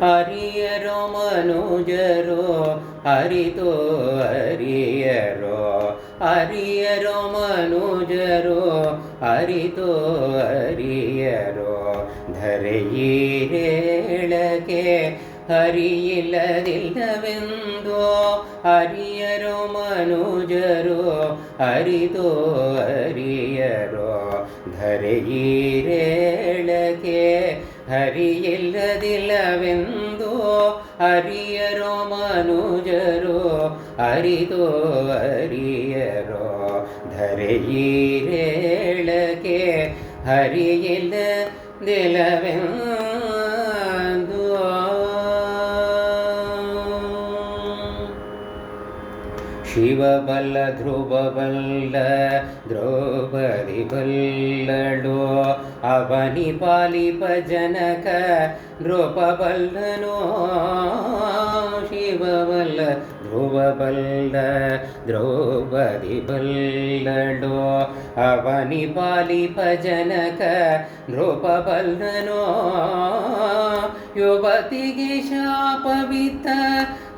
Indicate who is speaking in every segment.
Speaker 1: ಹರಿಯರೋ ಮನುಜರೋ ಹರಿತೋ ಹರಿಯರೋ ಹರಿಯರೋ ಮನುಜರೋ ಹರಿತೋ ಹರಿಯರೋ ಧರೆಯೀರೇಳಗೆ ಹರಿಯಿಲ್ಲದಿಲ್ಲವೆಂದೋ ಹರಿಯರೋ ಮನುಜರೋ ಹರಿತೋ ಹರಿಯರೋ ಧರೆಯೀರೇಳಗೆ ಹರಿಯಿಲ್ಲದಿಲ್ಲವೆಂದೋ ಹರಿಯರೋ ಮನುಜರೋ ಹರಿತೋ ಹರಿಯರೋ ಧರೆಯೀರೇಳಗೆ ಹರಿಯಿಲ್ಲದಿಲ್ಲವೆಂದೋ ಶಿವಬಲ್ಲ ಧ್ರುವಬಲ್ಲ ದ್ರೌಪದಿ ಬಲ್ಲಳು ಅವನಿ ಪಾಲಿಪ ಜನಕ ನೃಪಬಲ್ಲನೋ ಶಿವಬಲ್ಲ ಧ್ರುವಬಲ್ಲ ದ್ರೌಪದಿ ಬಲ್ಲಳು ಅವನಿ ಪಾಲಿಪ ಜನಕ ನೃಪಬಲ್ಲನೋ ಯುವತಿಗೆ ಶಾಪವಿತ್ತ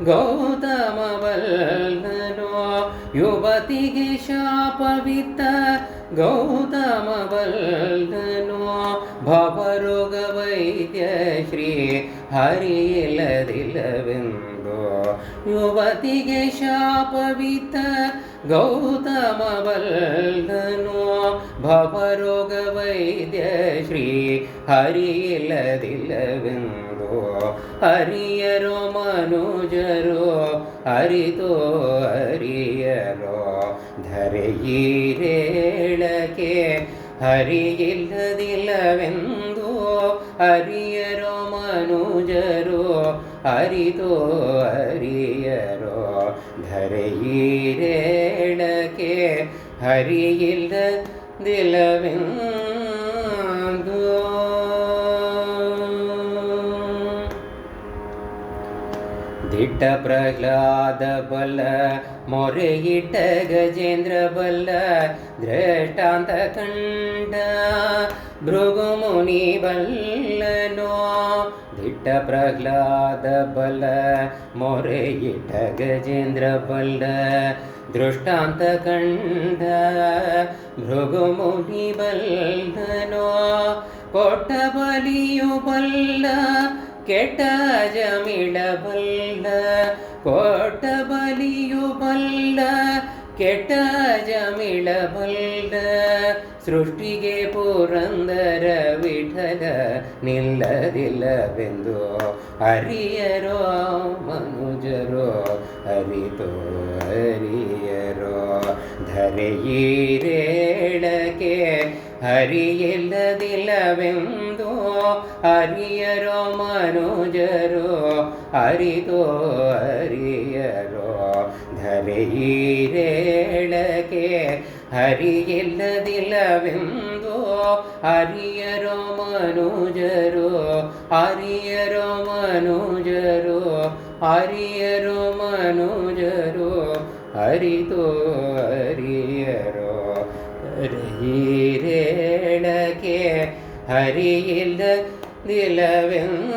Speaker 1: ಗೌತಮ ಬಲ್ಲನೋ ಯುವತಿಗೆ ಶಾಪವಿತ್ತ ಗೌತಮ ಬಲ್ಲನೋ ಭವರೋಗ ವೈದ್ಯ ಶ್ರೀ ಹರಿಯಿಲ್ಲದಿಲ್ಲವೆಂದೋ ಯುವತಿಗೆ ಶಾಪವಿತ್ತ ಗೌತಮ ಬಲ್ಲನೋ ಭವರೋಗ ವೈದ್ಯ ಶ್ರೀ ಹರಿಯಿಲ್ಲದಿಲ್ಲವೆಂದೋ ಹರಿಯರೋ ಮನುಜರೋ ಹರಿತೋ ಹರಿಯರೋ ಧರೆಯೀರೇಳಗೆ ಹರಿಯಿಲ್ಲದಿಲ್ಲವೆಂದೋ ಹರಿಯರೋ ಮನುಜರೋ ಹರಿತೋ ಹರಿಯರೋ ಧರೆಯೀರೇಳಗೆ ಹರಿಯಿಲ್ಲದಿಲ್ಲವೆಂದೋ ದಿಟ್ಟ ಪ್ರಹ್ಲಾದ ಬಲ್ಲ ಮೊರೆಯಿಟ್ಟ ಗಜೇಂದ್ರ ಬಲ್ಲ ದೃಷ್ಟಾಂತ ಕಂಡ ಭೃಗುಮುನಿ ಬಲ್ಲನೋ ದಿಟ್ಟ ಪ್ರಹ್ಲಾದ ಬಲ್ಲ ಮೊರೆಯಿಟ್ಟ ಗಜೇಂದ್ರ ಬಲ್ಲ ದೃಷ್ಟಾಂತ ಕಂಡ ಭೃಗುಮುನಿ ಬಲ್ಲನೋ ಕೊಟ್ಟ ಬಲಿಯು ಬಲ್ಲ ಕೆಟ್ಟ ಜಮಿಳ ಬಲ್ಲ ಕೊಟ್ಟ ಬಲಿಯು ಬಲ್ಲ ಕೆಟ್ಟ ಜಮಿಳ ಬಲ್ಲ ಸೃಷ್ಟಿಗೆ ಪುರಂದರ ವಿಠಲ ನಿಲ್ಲದಿಲ್ಲವೆಂದು ಹರಿಯರೋ ಮನುಜರೋ ಹರಿತೋ ಹರಿಯರೋ ಧರೆಯೀರೇಳಗೆ ಹರಿಯಿಲ್ಲದಿಲ್ಲವೆಂದೋ ಹರಿಯರೋ ಮನುಜರೋ ಹರಿತೋ ಹರಿಯರೋ ಧರೆಯೀರೇಳಗೆ ಹರಿಯಿಲ್ಲದಿಲ್ಲವೆಂದೋ ಹರಿಯರೋ ಮನುಜರೋ ಹರಿಯರೋ ಮನುಜರೋ ಹರಿಯರೋ ಮನುಜರೋ ಹರಿತೋ ಹರಿಯರೋ ಹರಿಯೀರೇಳಗೆ ಹರಿಯಿಲ್ಲದಿಲ್ಲವೆಂದೋ